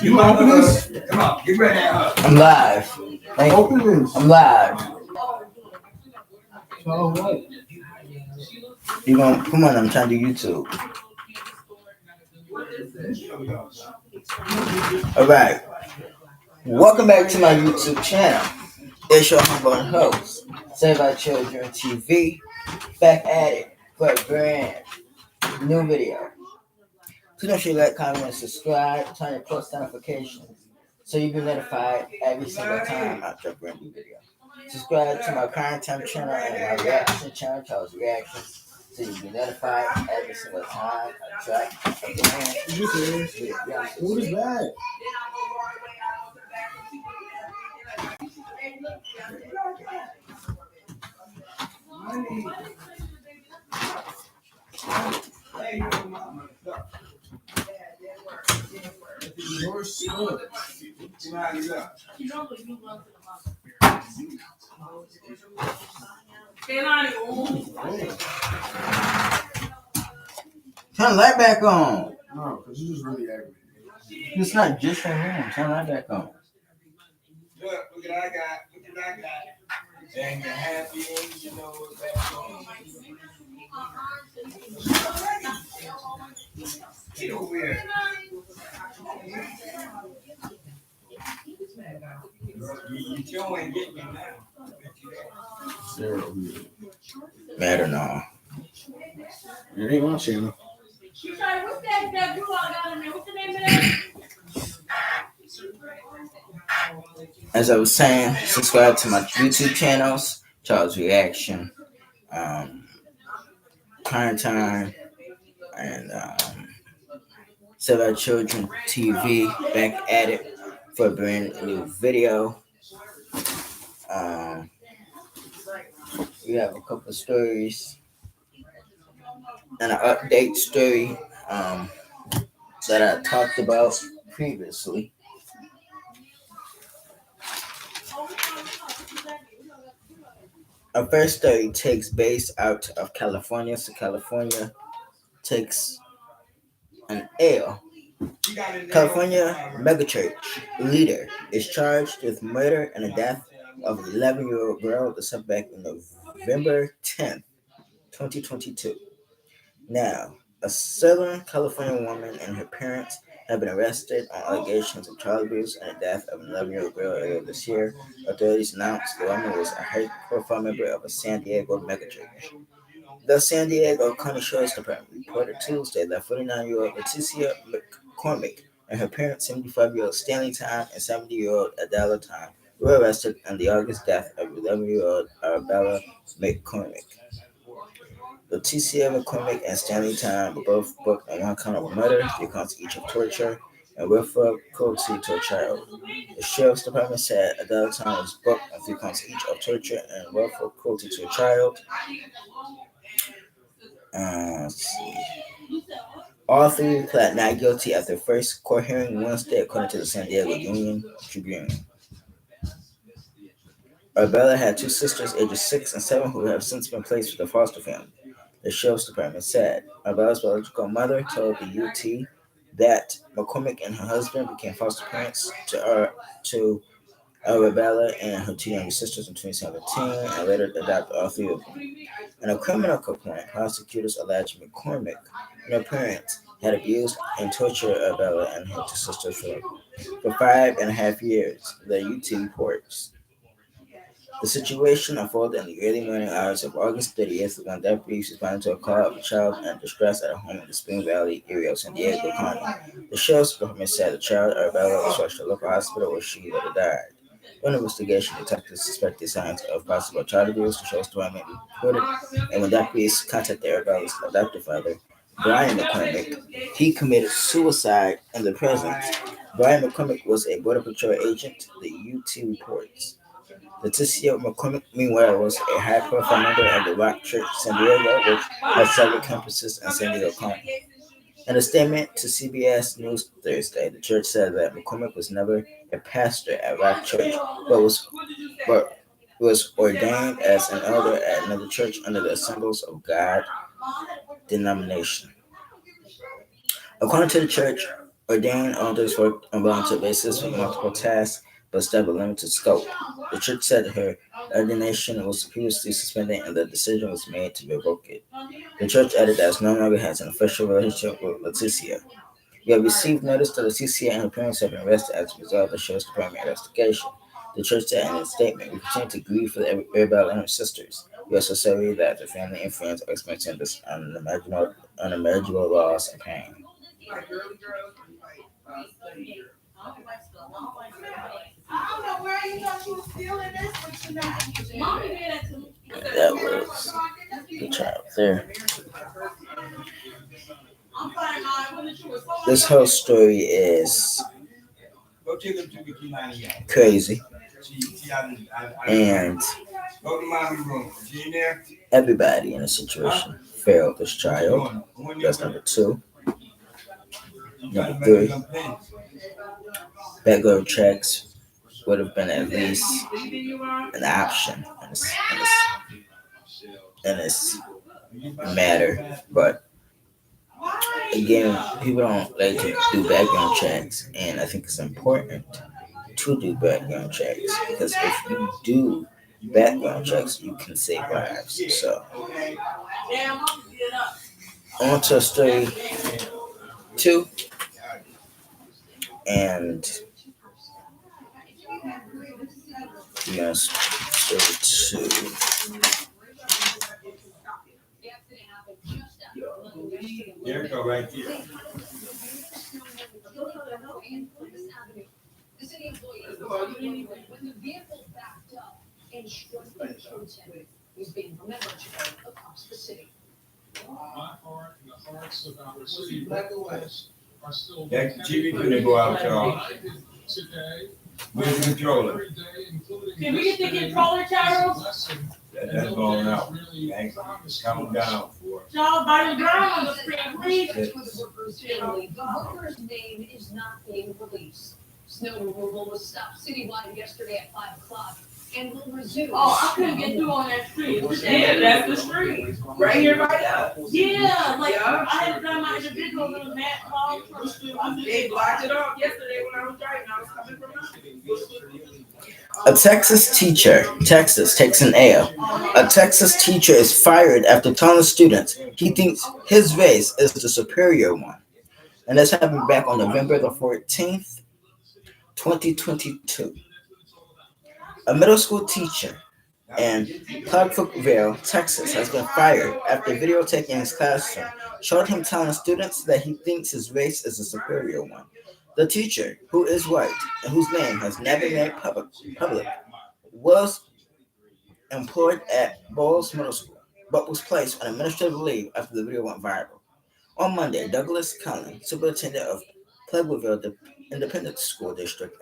You open this? Come on, get ready. I'm live. Open this. I'm live. So what? You gonna come on? I'm trying to do YouTube. All right. Welcome back to my YouTube channel. It's your humble host, Save Our Children TV. Back at it for a brand new video. Please don't forget to like, comment, and subscribe. Turn your post notifications so you'll be notified every single time I drop a brand new video. Subscribe to my current time channel and my reaction channel, Charles Reactions, so you'll be notified every single time I drop a brand new video. What is that? Your son. Turn the light back on. No, because you just really aggravated. It's not just for him. Turn the light back on. Look what I got. Look what I got. And you're happy and you know what's back on. Get over here. You still ain't getting it now. Zero. Matter no. It ain't my channel. As I was saying, subscribe to my YouTube channels, Charles Reaction, Current Time, and Save Our Children TV. Back at it for a brand new video. We have a couple of stories and an update story that I talked about previously. Our first story takes base out of California, so California takes an L. California megachurch leader is charged with murder and the death of an 11-year-old girl that sent back in November 10th, 2022. Now, a Southern California woman and her parents have been arrested on allegations of child abuse and the death of an 11-year-old girl earlier this year. Authorities announced the woman was a high-profile member of a San Diego megachurch. The San Diego County Sheriff's Department reported Tuesday that 49-year-old Leticia McCormick and her parents, 75-year-old Stanley Time and 70-year-old Adela Time, were arrested in the August death of 11-year-old Arabella McCormick. Leticia McCormick and Stanley Time were both booked on one count of murder, 3 counts each of torture, and willful cruelty to a child. The Sheriff's Department said Adela Time was booked on 3 counts each of torture and willful cruelty to a child. Let's see. All 3 pled not guilty at their first court hearing Wednesday, according to the San Diego Union Tribune. Arabella had 2 sisters, ages 6 and 7, who have since been placed with a foster family. The Sheriff's Department said Arabella's biological mother told the UT that McCormick and her husband became foster parents to Arabella and her 2 younger sisters in 2017 and later adopted all 3 of them. In a criminal complaint, prosecutors alleged McCormick and her parents had abused and tortured Arabella and her 2 sisters for 5.5 years, the UT reports. The situation unfolded in the early morning hours of August 30th when deputies responded to a call of a child in distress at a home in the Spring Valley area of San Diego County. The Sheriff's Department said the child, Arabella, was rushed to a local hospital where she later died. During the investigation, detectives suspected signs of possible child abuse. The Sheriff's Department reported, and when deputies contacted Arabella's adoptive father, Brian McCormick, he committed suicide in the presence. Brian McCormick was a Border Patrol agent, the UT reports. Leticia McCormick, meanwhile, was a high-profile member of the Rock Church San Diego, which has several campuses in San Diego County. In a statement to CBS News Thursday, the church said that McCormick was never a pastor at Rock Church, but was ordained as an elder at another church under the Assemblies of God denomination. According to the church, Ordained elders worked on volunteer basis with multiple tasks but still have a limited scope. The church said her ordination was previously suspended and the decision was made to revoke it. The church added that it no longer has an official relationship with Leticia. We have received notice that Leticia and her parents have been arrested as a result of the sheriff's department investigation. The church said in its statement, "We continue to grieve for Arabelle and her sisters. We also sorry that the family and friends are experiencing this unimaginable loss and pain." That was the child there. This whole story is crazy, and everybody in the situation failed this child. That's number two. Number three, background checks would have been at least an option in this matter, but again, people don't like to do background checks, and I think it's important to do background checks because if you do background checks, you can save lives. So, on to story two, and yes, story two. There we go, right there. That TV couldn't go out, y'all. Where's the controller? Can we get the controller, Charles? That's going out. Thanks. Calm down for it. Charles, by the ground on the screen, please. The worker's name is not being released. Snow removal was stopped citywide yesterday at 5 o'clock and will resume. Oh, I couldn't get through on that street. Yeah, that's the street. Right here, right up. Yeah, like, Yeah. I had done my individual little map call from school. They blocked it off yesterday when I was driving. I was coming from A Texas teacher, Texas takes an L. A Texas teacher is fired after telling students he thinks his race is the superior one. And this happened back on November the 14th, 2022. A middle school teacher in Clarksville, Texas, has been fired after video taken in his classroom showed him telling students that he thinks his race is the superior one. The teacher, who is white and whose name has never been made public, was employed at Bowles Middle School, but was placed on administrative leave after the video went viral. On Monday, Douglas Cullen, superintendent of Pleasantville Independent School District,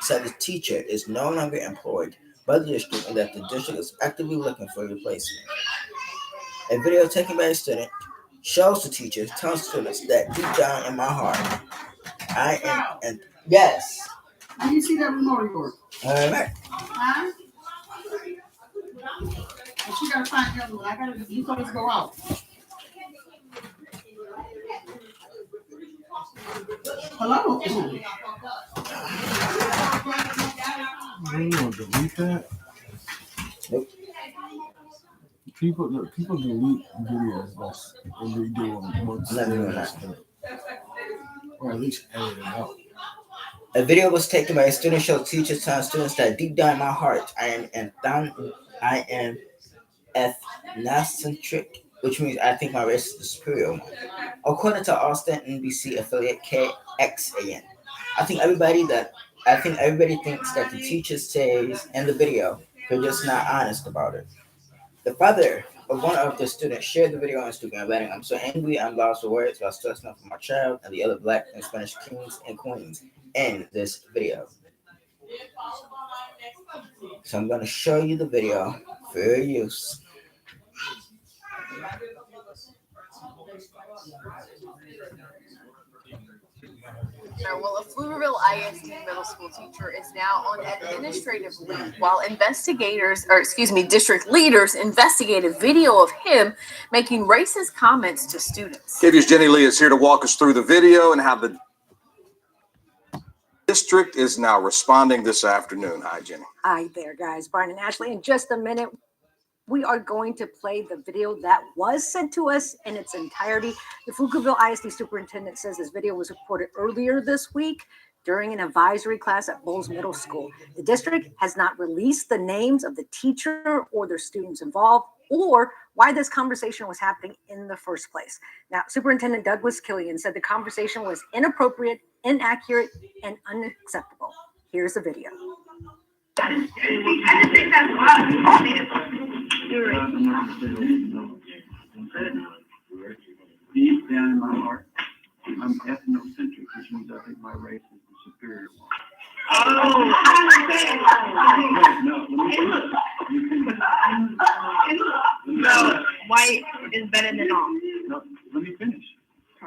said the teacher is no longer employed by the district and that the district is actively looking for a replacement. A video taken by a student shows the teacher telling students that deep down in my heart, I am, and yes. Did you see that remote report? All right. Huh? But you gotta find the other one. You told us to go out. Hello? You don't delete that? Nope. People delete videos and redo them once. I'm not doing that. Or at least edit it out. A video was taken by a student show teachers telling students that deep down in my heart, I am ethnocentric, which means I think my race is the superior one. According to Austin NBC affiliate KXAN, I think everybody thinks that the teacher says in the video, they're just not honest about it. The father of one of the students shared the video on Instagram, writing, "I'm so angry, I'm lost for words about stressing up for my child and the other Black and Spanish kings and queens in this video." So I'm going to show you the video for your use. Well, a Pflugerville ISD middle school teacher is now on administrative leave while district leaders investigate a video of him making racist comments to students. KVU's Jenny Lee is here to walk us through the video and how the District is now responding this afternoon. Hi, Jenny. Hi there, guys. Brian and Ashley. In just a minute, we are going to play the video that was sent to us in its entirety. The Pflugerville ISD superintendent says this video was reported earlier this week during an advisory class at Bowles Middle School. The district has not released the names of the teacher or their students involved or why this conversation was happening in the first place. Now, Superintendent Douglas Killian said the conversation was inappropriate, inaccurate, and unacceptable. Here's the video. I just think that's why. Deep down in my heart, I'm ethnocentric, which means I think my race is the superior one. Oh, I No, no, white is better than all. let me finish. I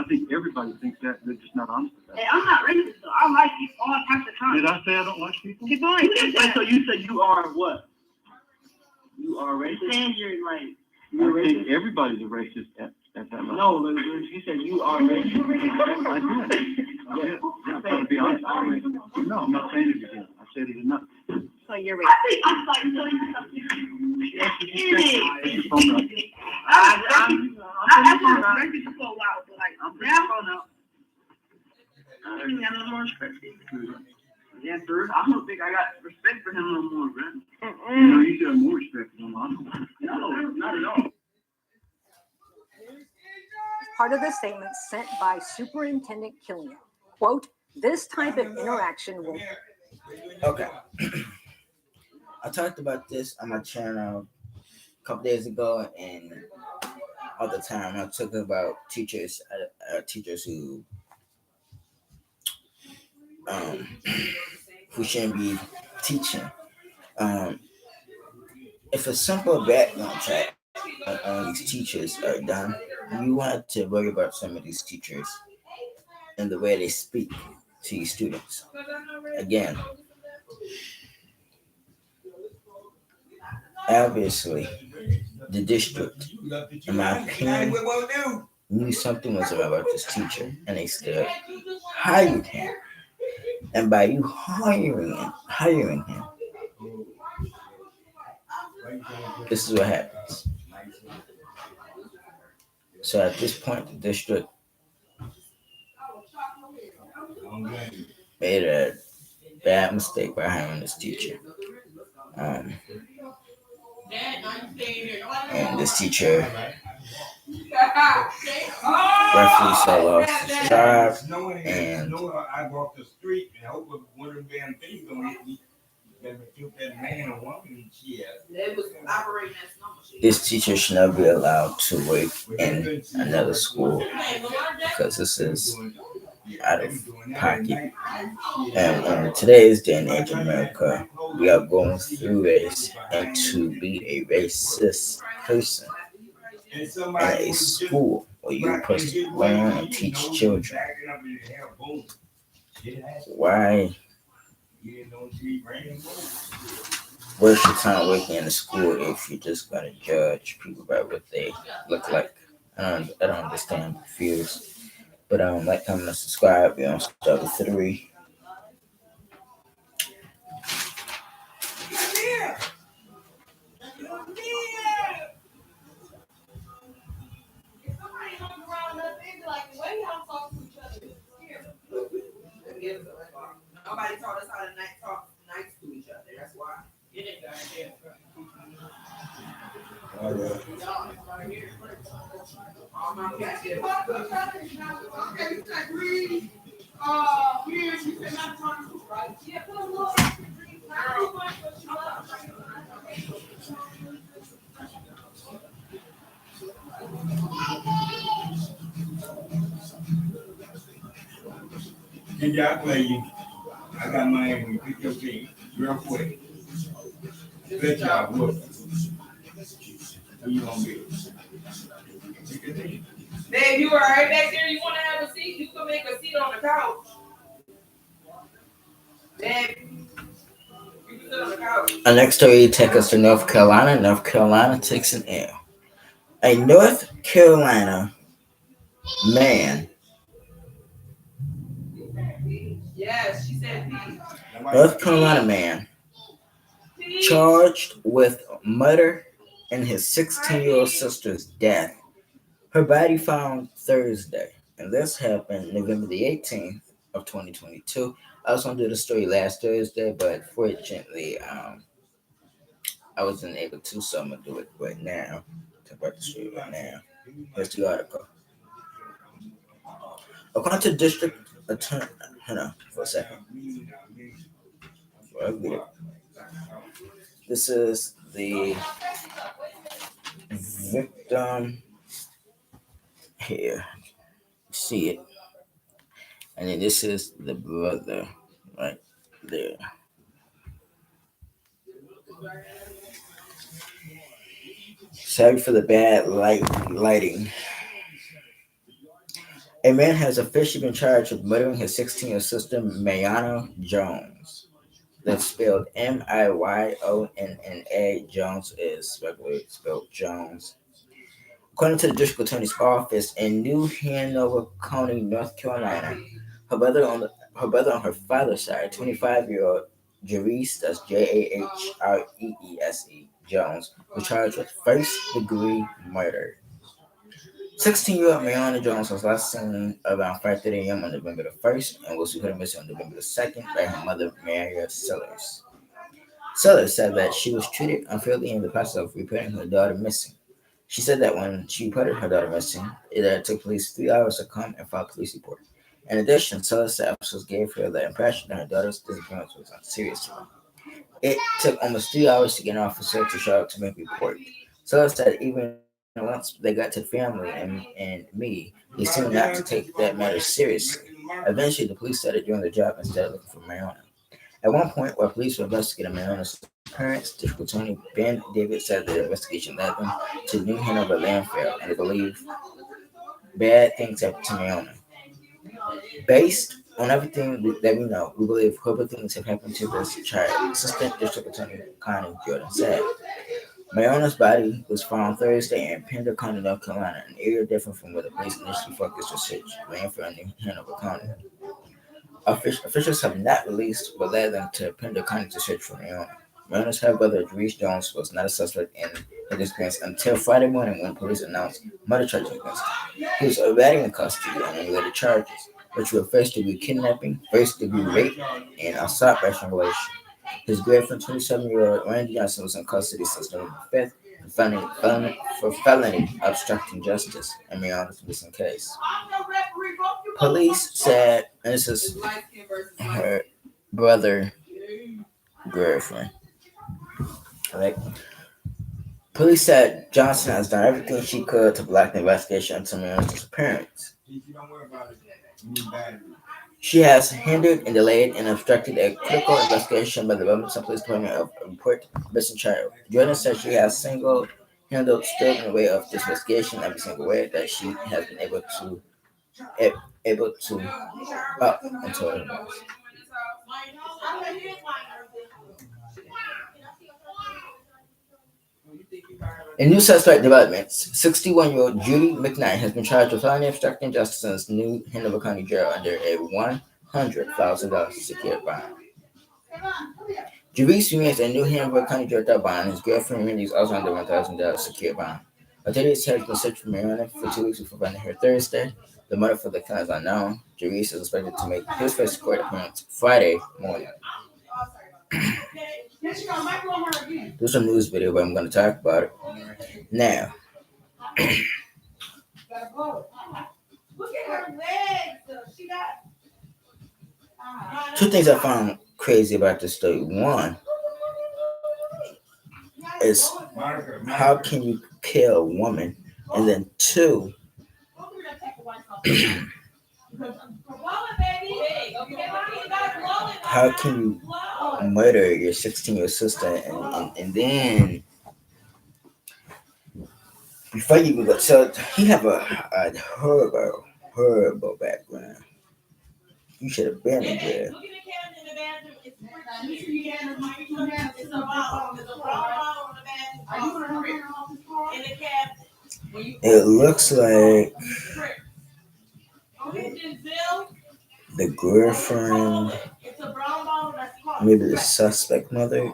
think everybody thinks that, they're just not honest about Hey, it. I'm not racist, so I like you all types of times. Did I say I don't like people? Keep going. So you said you are what? You are racist? Saying you're like, I think everybody's a racist at that level. no, you said you are racist. I did. Yeah, I'm trying to be honest. No, I'm not saying it again. I said it enough. So you're racist. I think I'm like telling you something. It's your phone up. I respect you for a while, but like, now, I don't got no more respect for you. Yeah, sir. I don't think I got respect for him no more, man. You know, you should have more respect for him. No, not at all. Part of the statement sent by Superintendent Killian. Quote, this type of interaction will... Okay. I talked about this on my channel a couple days ago, and all the time I talk about teachers who shouldn't be teaching. If a simple background check on these teachers are done, you want to worry about some of these teachers and the way they speak to your students. Again, obviously, the district, in my opinion, knew something was wrong about this teacher, and they still hired him. And by you hiring him, this is what happens. So at this point, the district made a bad mistake by hiring this teacher. And this teacher rightfully so lost his job, and I walk the street and hope one of them damn things don't hit me. That man or woman, this teacher should never be allowed to work in another school because this is out of pocket. And in today's day and age in America, we are going through this, and to be a racist person in a school where you're supposed to learn and teach children, why waste your time working in a school if you're just gonna judge people by what they look like? I don't understand. Confused. But like, comment, and subscribe. We're on start with 3. Nobody taught us how to talk nice to each other. That's why. Can y'all play you? I got mine. Pick your team real quick. Good job, look. Who you gonna be? Pick your team. Dave, you all right back there? You want to have a seat? You can make a seat on the couch. Dave, you can sit on the couch. Our next story takes us to North Carolina. North Carolina takes an L. A North Carolina man Yes, she said peace. North Carolina man charged with murder in his 16-year-old sister's death. Her body found Thursday, and this happened November the 18th of 2022. I was going to do the story last Thursday, but fortunately, I wasn't able to, so I'm going to do it right now. Talk about the story right now. Here's the article. According to district attorney, hold on for a second. I'll read it. This is the victim here. See it. And then this is the brother right there. Sorry for the bad lighting. A man has officially been charged with murdering his 16-year-old sister, Mayana Jones. That's spelled Miyonna. Jones is regularly spelled Jones. According to the district attorney's office in New Hanover County, North Carolina, her brother on her father's side, 25-year-old Jareese, that's Jahreese Jones, was charged with first-degree murder. 16-year-old Mayonna Jones was last seen around 5:30 a.m. on November the 1st and was reported missing on November the 2nd by her mother, Maria Sellers. Sellers said that she was treated unfairly in the process of reporting her daughter missing. She said that when she reported her daughter missing, it took police 3 hours to come and file a police report. In addition, Sellers said officers gave her the impression that her daughter's disappearance was not serious. It took almost 3 hours to get an officer to show up to make a report. Sellers said even once they got to the family and me, they seemed not to take that matter seriously. Eventually, the police started doing their job instead of looking for Mayonna. At one point, while police were investigating Mayonna's parents, District Attorney Ben David said the investigation led them to New Hanover landfill, and they believe bad things happened to Mayonna. Based on everything that we know, we believe horrible things have happened to this child, Assistant District Attorney Connie Jordan said. Mayonna's body was found Thursday in Pender County, North Carolina, an area different from where the police initially focused their search, landfill in New Hanover County. Officials have not released what led them to Pender County to search for Mayonna. Mayonna's half brother, Jareese Jones, was not a suspect in her disappearance until Friday morning when police announced murder charges against him. He was already in custody on unrelated charges, which were first-degree kidnapping, first-degree rape, and assault by strangulation. His girlfriend, 27-year-old Randy Johnson, was in custody since November 5th for felony obstructing justice in Mayonna's missing case. Police said, and this is her brother girlfriend. Right? Police said Johnson has done everything she could to block the investigation into Mayonna's disappearance. She has hindered and delayed and obstructed a critical investigation by the Robinson Police Department of a report missing child. Jordan said she has single-handed stood in the way of this investigigation every single way that she has been able to up until her arrest. In new suspect developments, 61-year-old Judy McKnight has been charged with felony obstructing justice in New Hanover County Jail under a $100,000 secured bond. Jareese remains in New Hanover County Jail without bond. His girlfriend Randy is also under $1,000 secured bond. Authorities have been searching for Mayonna for 2 weeks before finding her Thursday. The motive for the killing is unknown. Jareese is expected to make his first court appearance Friday morning. There's a news video, but I'm going to talk about it. Now, two things I found crazy about this story. One is how can you kill a woman? And then two, how can you murder your 16-year-old sister and then before you go, so he have a horrible background. You should have been in jail. It looks like the girlfriend, It's a brown bottle that's hot. maybe the suspect mother.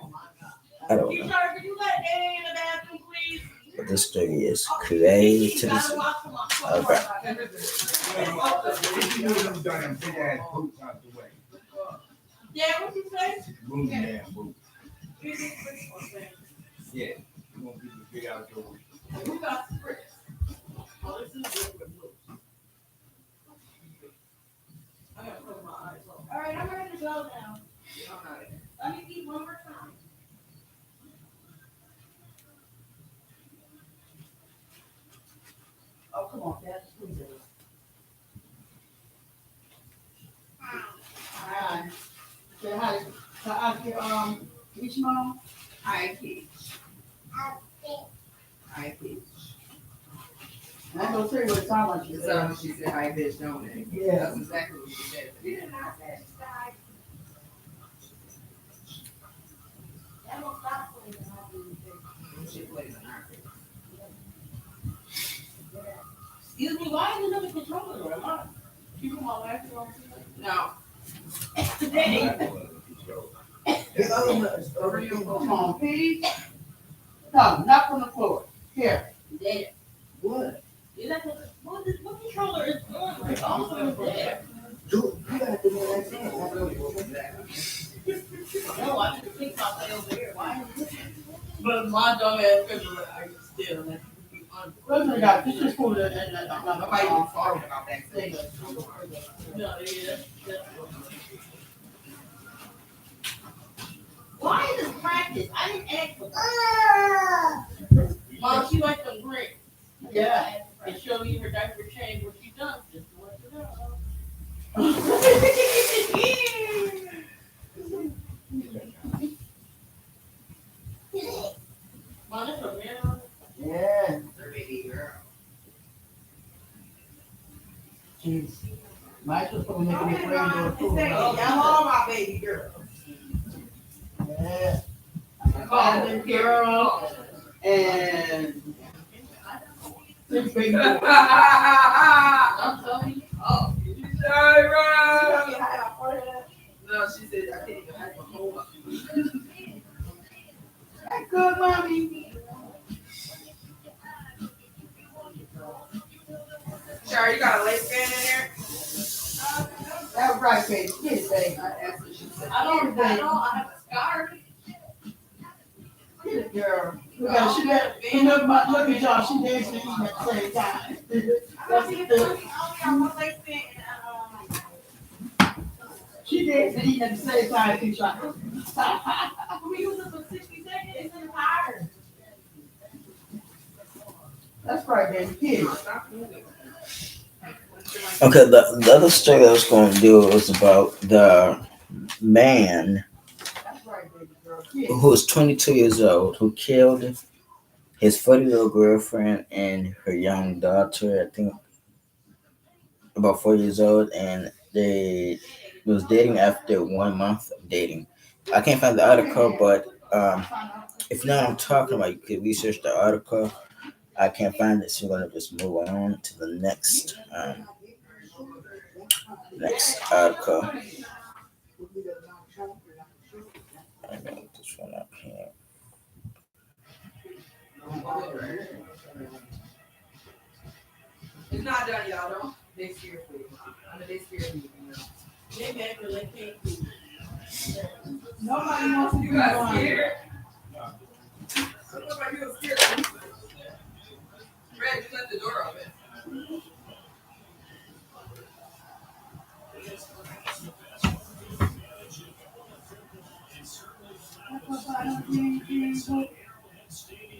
I don't You know. sir, could you let Danny in the bathroom, please? But this story is created to You gotta this. watch for my Okay. You know them damn big ass boots out the way. Yeah, what you say? Move them damn boots. Yeah. You want people to get out your way. Who got spritz? Oh, this is liquid blue. I gotta put my eyes on. All right, I'm ready to go now. Let me eat one more time. Oh, come on, Dad. Please do it. Hi. Say hi. Hi, which mom? Hi, Peach. Hi, Peach. I ain't gonna say what it sounds like. So she said, hi, bitch, don't it? Yeah. That's exactly what she said. You did not say hi. That will stop playing the hot dog. She plays an art. Excuse me, why is another controller? Am I? You put my last one. No. Today. Come on, Pete. No, not from the floor. Here. There. What? Is that what controller is on? It's also there. You gotta do it like that. No, I just think my play over here. Why? But my dumb ass couldn't still. Listen, guys, this is cool. Nobody even talking about that thing. No, yeah. Why is this practice? I didn't ask for that. Mom, she likes them green. Yeah. And show you her diaper change what she does. Just to let you know. Mom, that's a man on it. Yeah. Her baby girl. Jeez. My sister was making me friend door too. Y'all all my baby girl. Yeah. Golden girl and six baby boys. I'm telling you. Oh. No, she said I can't even have a hold up. That good, mommy. Sure, you got a lace band in there? That was right, baby. Get it, baby. I asked her, she said, I don't know. I have a scarf. Get it, girl. Look at she got. Look at y'all. She dancing and eating at the same time. I only got one lace band She dancing and eating at the same time. Keep trying. we use it for 60 seconds. It's hard. That's right, baby. Get it. Okay, the other story I was going to do was about the man That's right, baby girl. Get it. who was 22 years old who killed his 40-year-old girlfriend and her young daughter, I think about 4 years old, and they was dating after 1 month of dating. I can't find the article, but if you know what I'm talking about, you could research the article. I can't find it, so we're gonna just move on to the next article. I got this one up here. it's not done, y'all. Don't. They scared for you. I know they scared me. They mad because they can't do it. Nobody wants to You be got blind. scared? I look like you were scared. Red, you left the door open.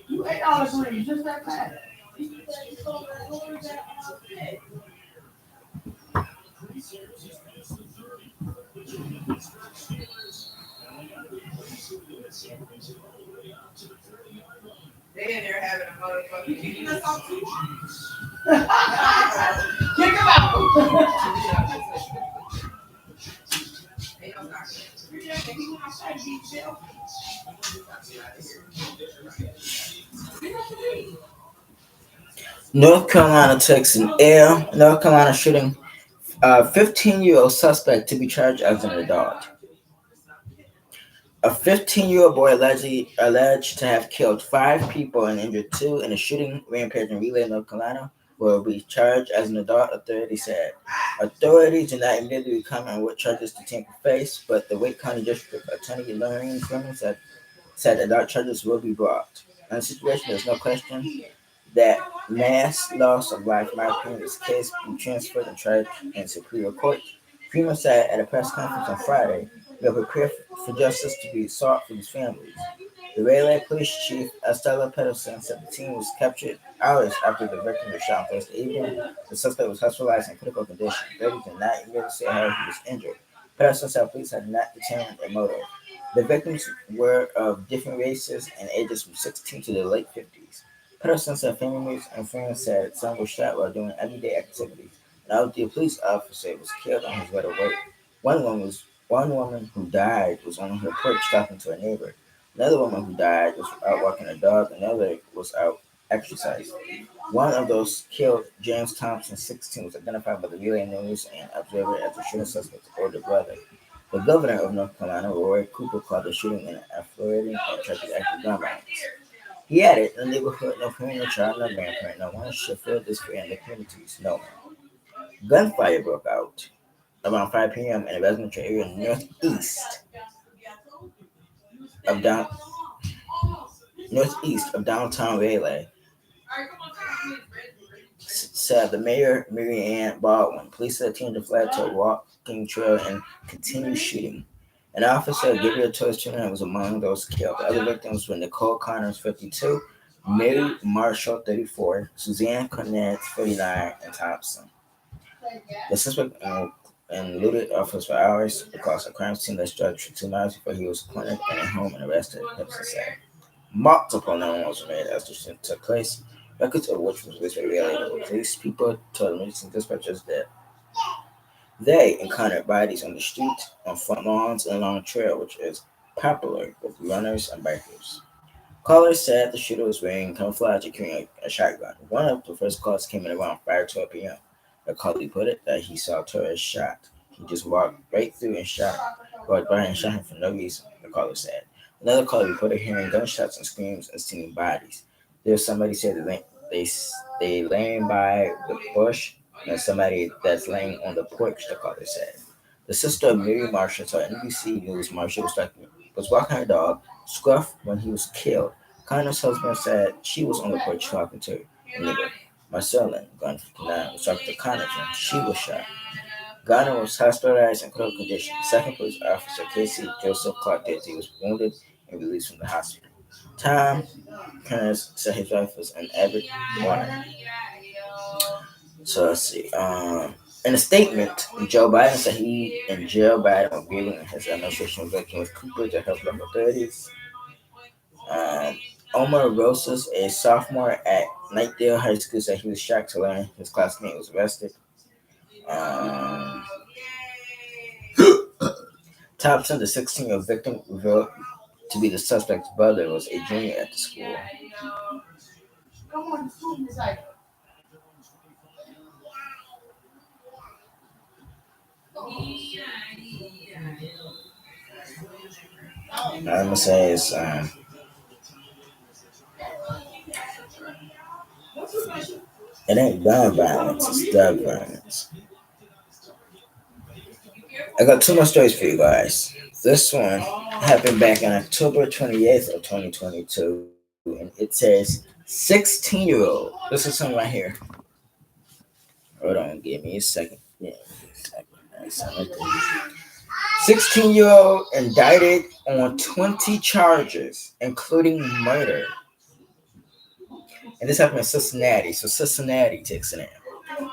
You $8 green, just that bad. They in there having a motherfucking kicking us off too. Kick him out. Ain't no doctor. North Carolina takes an air. North Carolina shooting A 15-year-old suspect to be charged as an adult. A 15-year-old boy alleged to have killed 5 people and injured 2 in a shooting rampage in Relay, North Carolina, will be charged as an adult, authorities said. Authorities did not immediately comment on what charges the team will face, but the Wake County District Attorney Lorraine Fleming said adult charges will be brought. In the situation, there's no question that mass loss of life might appear this case be transferred and tried in Superior Court. Freeman said at a press conference on Friday, we are prepared for justice to be sought for these families. The Raleigh Police Chief Estella Pedersen said the team was captured hours after the victim was shot on Thursday evening. The suspect was hospitalized in critical condition. Brady did not immediately say how he was injured. Pedersen said police had not determined a motive. The victims were of different races and ages from 16 to the late 50s. Pedersen said families and friends said some were shot while doing everyday activities. An elderly police officer was killed on his way to work. One woman who died was on her porch talking to a neighbor. Another woman who died was out walking a dog. Another was out exercising. One of those killed, James Thompson, 16, was identified by the Relay News and Observer as the shooting suspect's older brother. The governor of North Carolina, Roy Cooper, called the shooting an infuriating and tragic act of gun violence. He added, in the neighborhood, no parent, no child, no grandparent, no one should feel this fear in the communities. No one. Gunfire broke out around 5 p.m. in a residential area of down, northeast of downtown Raleigh, said the mayor, Mary Ann Baldwin. Police said the teenager fled to a walking trail and continued shooting. An officer, Gabriel Torres Jr., was among those killed. The other victims were Nicole Connors, 52, Mary Marshall, 34, Suzanne Cornett, 49, and Thompson. The suspect eluded officers for hours across a crime scene that stretched for 2 miles before he was cornered in a home and arrested, Hipson said. Multiple 911s were made as the shooting took place, records of which was released by Raleigh police. People told emergency dispatchers that they encountered bodies on the street, on front lawns, and along a trail, which is popular with runners and bikers. Callers said the shooter was wearing camouflage and carrying a shotgun. One of the first calls came in around 5:12 p.m. The caller put it that he saw Torres shot. He just walked right through and walked by and shot him for no reason, the caller said. Another caller reported hearing gunshots and screams and seeing bodies. There's somebody said they laying by the bush and somebody that's laying on the porch, the caller said. The sister of Mary Marshall told NBC News Marshall was walking her dog, Scruff, when he was killed. Connor's husband said she was on the porch talking to a neighbor. Marcelin, gun 59, was talking to Connor when she was shot. Garner was hospitalized in critical condition. Second police officer Casey Joseph Clark Daisy was wounded and released from the hospital. Tom Kearns said his wife was an avid runner. So let's see. In a statement, Joe Biden said he and Jill Biden were grieving his administration was working with Cooper to help local authorities. Omar Rosas, a sophomore at Knightdale High School, said he was shocked to learn his classmate was arrested. Thompson, the 16-year-old victim, revealed to be the suspect's brother, was a junior at the school. I'm gonna say it's it ain't gun violence, it's drug violence. I got 2 more stories for you guys. This one happened back on October 28th of 2022, and it says 16-year-old. This is something right here. Hold on, give me a second. Yeah, 16-year-old indicted on 20 charges, including murder. And this happened in Cincinnati. So Cincinnati takes it in.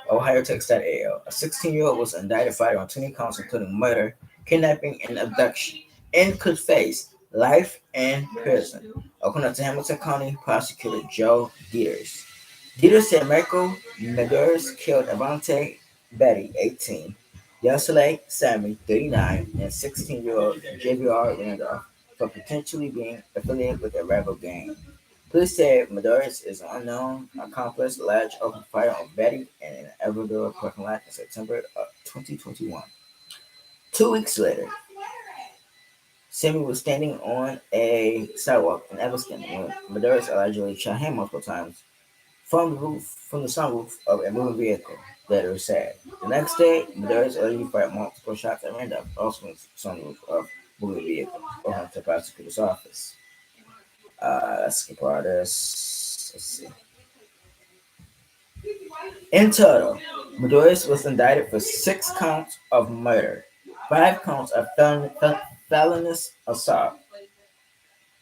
Ohio takes that AL. A 16-year-old was indicted Friday on 20 counts, including murder, kidnapping, and abduction, and could face life in prison, according to Hamilton County Prosecutor Joe Dieters. Dieters said Michael Medeiros killed Avante Betty, 18, Yasele Sammy, 39, and 16-year-old JVR Randolph for potentially being affiliated with a rival gang. Police say Medeiros is an unknown accomplice alleged opened fire on Betty in an Everville parking lot in September of 2021. 2 weeks later, Sammy was standing on a sidewalk in Evanston when Medeiros allegedly shot him multiple times from the sunroof of a moving vehicle. Later said. The next day, Medeiros allegedly fired multiple shots at Randolph, also from the sunroof of a moving vehicle, according to the prosecutor's office. Let's skip all this. Let's see. In total, Medeiros was indicted for 6 counts of murder, 5 counts of felonious assault,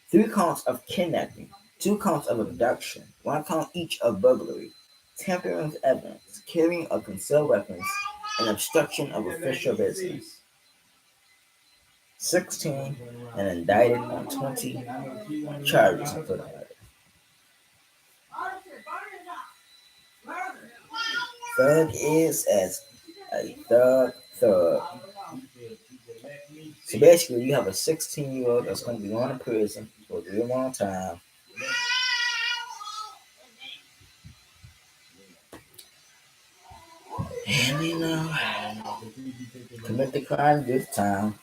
3 counts of kidnapping, 2 counts of abduction, 1 count each of burglary, tampering with evidence, carrying of concealed weapons, and obstruction of official business. 16 and indicted on 20 charges for the murder. Thug is as a thug. So basically, you have a 16-year-old that's going to be going to prison for a real long time. And commit the crime, do the time.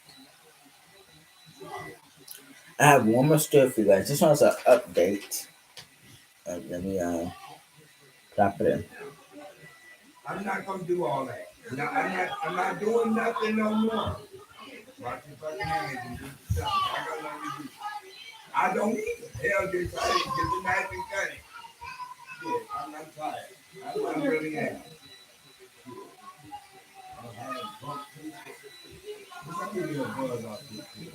I have one more story for you guys. This one's an update. Let me drop it in. I'm not gonna do all that. No, I'm not doing nothing no more. Watch your fucking hands and do something. I got nothing to do. I don't either. Hell, just cut it. Get the knife and cut it. Yeah, I'm not tired. I really am. I'll give you a buzz off this shit.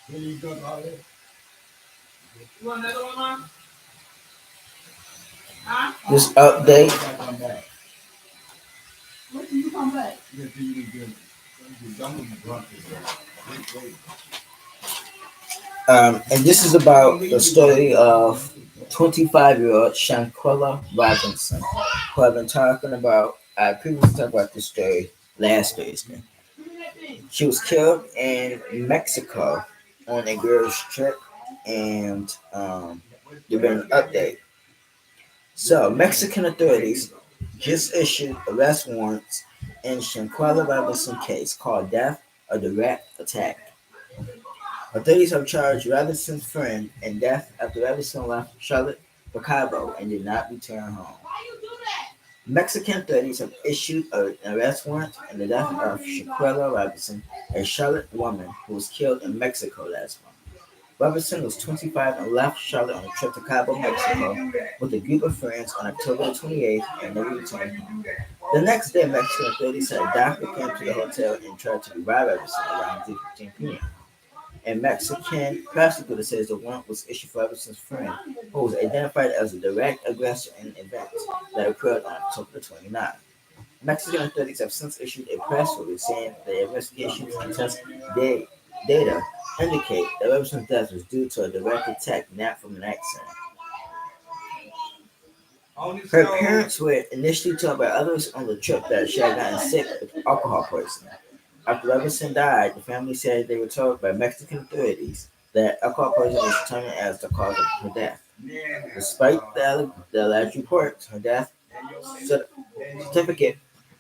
Here you go, Holly. You want another one, Mom? Huh? This update. When did you come back? Yeah, you can get it. I'm gonna drunk And this is about the story of 25-year-old Shanquella Robinson, who I've been talking about. I previously talked about this story last Thursday. She was killed in Mexico on a girls' trip, and there's been an update. So, Mexican authorities just issued arrest warrants in Shanquella Robinson case called death or direct attack. Authorities have charged Robinson's friend in death after Robinson left Charlotte for Cabo and did not return home. Mexican authorities have issued an arrest warrant in the death of Shanquella Robinson, a Charlotte woman who was killed in Mexico last month. Robinson was 25 and left Charlotte on a trip to Cabo, Mexico with a group of friends on October 28th and never returned home. The next day, Mexican authorities said a doctor came to the hotel and tried to revive Robinson around 3:15 p.m. A Mexican prosecutor says the warrant was issued for Robinson's friend, who was identified as a direct aggressor in the event that occurred on October 29th. Mexican authorities have since issued a press release saying the investigations and test data indicate that Robinson's death was due to a direct attack, not from an accident. Her parents were initially told by others on the trip that she had gotten sick with alcohol poisoning. After Robinson died, the family said they were told by Mexican authorities that alcohol poisoning was determined as the cause of her death. Despite the alleged reports, her death certificate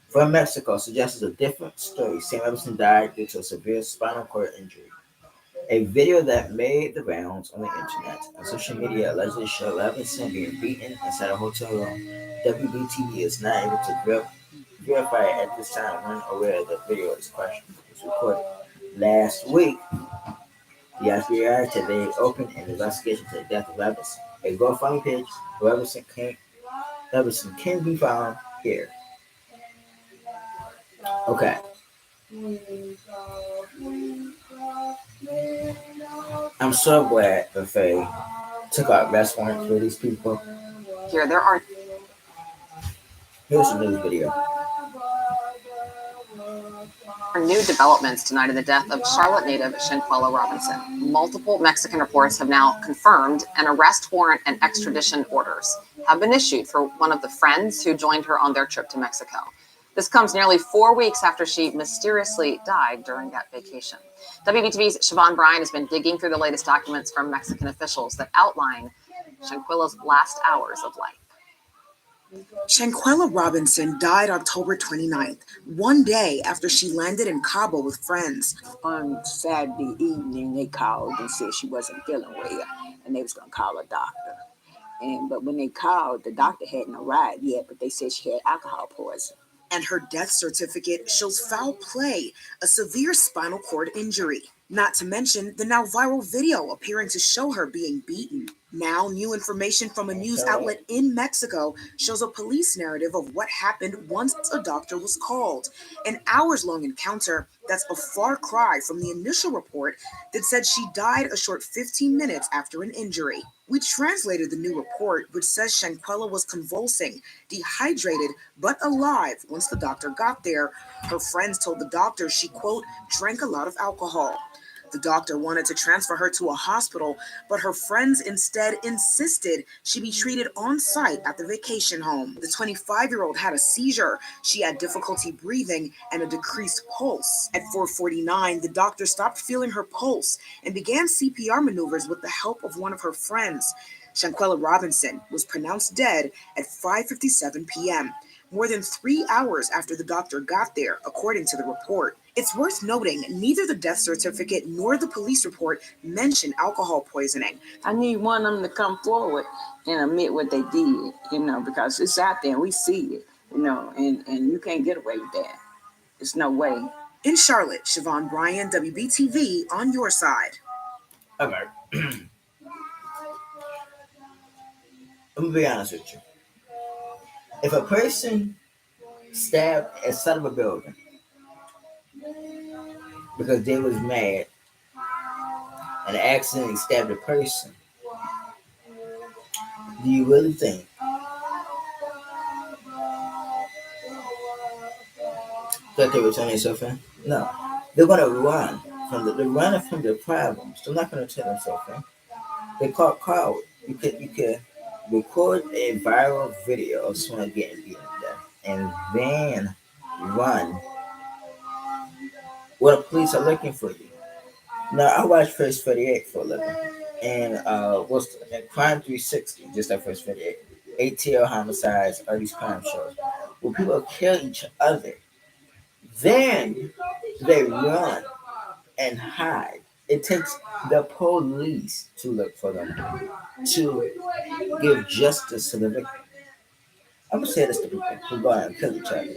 from Mexico suggests a different story, saying Robinson died due to a severe spinal cord injury. A video that made the rounds on the internet and social media allegedly showed Robinson being beaten inside a hotel room. WBTV is not able to verify it at this time when aware the video is recorded. Last week, the FBI said they opened an investigation to the death of Robinson. A GoFundMe page for Robinson can be found here. Okay. I'm so glad that they took out arrest warrants for these people. Here, there are. Here's the news video. New developments tonight in the death of Charlotte native Shanquella Robinson. Multiple Mexican reports have now confirmed an arrest warrant and extradition orders have been issued for one of the friends who joined her on their trip to Mexico. This comes nearly 4 weeks after she mysteriously died during that vacation. WBTV's Siobhan Bryan has been digging through the latest documents from Mexican officials that outline Shanquella's last hours of life. Shanquella Robinson died October 29th, one day after she landed in Cabo with friends. On Saturday evening, they called and said she wasn't feeling well, and they was going to call a doctor. But when they called, the doctor hadn't arrived yet, but they said she had alcohol poisoning. And her death certificate shows foul play, a severe spinal cord injury. Not to mention the now viral video appearing to show her being beaten. Now, new information from a news outlet in Mexico shows a police narrative of what happened once a doctor was called. An hours-long encounter that's a far cry from the initial report that said she died a short 15 minutes after an injury. We translated the new report, which says Shanquella was convulsing, dehydrated, but alive once the doctor got there. Her friends told the doctor she, quote, drank a lot of alcohol. The doctor wanted to transfer her to a hospital, but her friends instead insisted she be treated on site at the vacation home. The 25-year-old had a seizure. She had difficulty breathing and a decreased pulse. At 4:49, the doctor stopped feeling her pulse and began CPR maneuvers with the help of one of her friends. Shanquella Robinson was pronounced dead at 5:57 p.m., more than 3 hours after the doctor got there, according to the report. It's worth noting neither the death certificate nor the police report mention alcohol poisoning. I need one of them to come forward and admit what they did, because it's out there and we see it, and you can't get away with that. There's no way. In Charlotte, Siobhan Bryan, WBTV, on your side. All right. I'm going to be honest with you. If a person stabbed inside of a building because they was mad and accidentally stabbed a person, do you really think that they were turning themselves in? No. They're going to run they're running from their problems. They're not going to turn themselves in. They call coward. You could record a viral video of someone getting beaten to death and then run when the police are looking for you. Now, I watch First 38 for a living, and Crime 360, just like First 38, ATL homicides, all these crime shows, where people kill each other. Then they run and hide. It takes the police to look for them, to give justice to the victim. I'm gonna say this to people who go out and kill each other.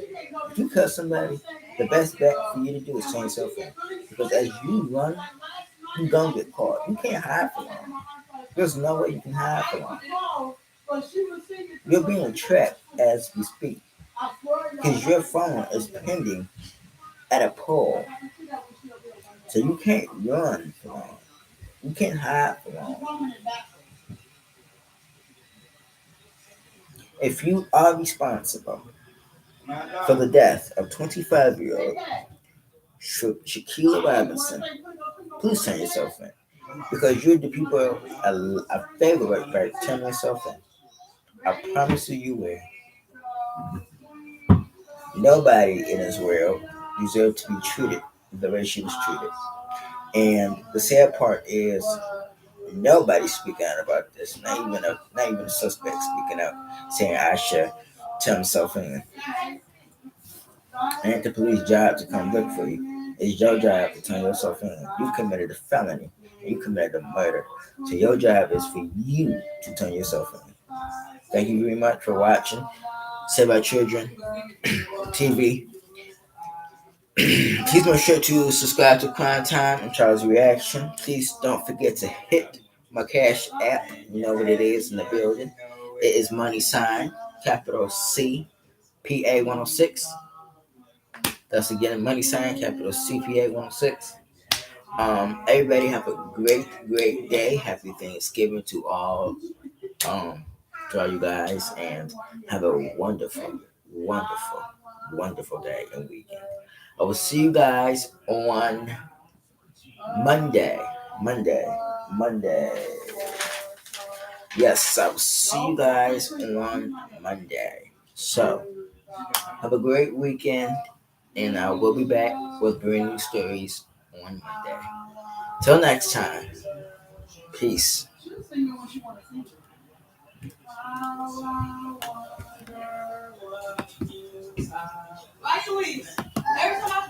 If you kill somebody, the best bet for you to do is turn yourself in. Because as you run, you're gonna get caught. You can't hide for long. There's no way you can hide for long. You're being tracked as we speak. Because your phone is pending at a pole. So you can't run for long. You can't hide for long. If you are responsible for the death of 25-year-old Shanquella Robinson, please turn yourself in. Because you're the people a favor by turning yourself in. I promise you will. Nobody in this world deserves to be treated the way she was treated. And the sad part is nobody's speaking out about this. Not even a suspect speaking out, saying I should turn himself in. It ain't the police job to come look for you. It's your job to turn yourself in. You committed a felony. You committed a murder. So your job is for you to turn yourself in. Thank you very much for watching Save Our Children TV. Please make sure to subscribe to Crime Time and Charles Reaction. Please don't forget to hit my Cash app. You know what it is in the building. It is money sign, capital C, PA 106. That's again money sign, capital CPA 106. Everybody have a great day. Happy Thanksgiving to all you guys, and have a wonderful wonderful day and weekend. I will see you guys on Monday. Yes, I will see you guys on Monday. So, have a great weekend, and I will be back with brand new stories on Monday. Till next time, peace. Like Louise, every time I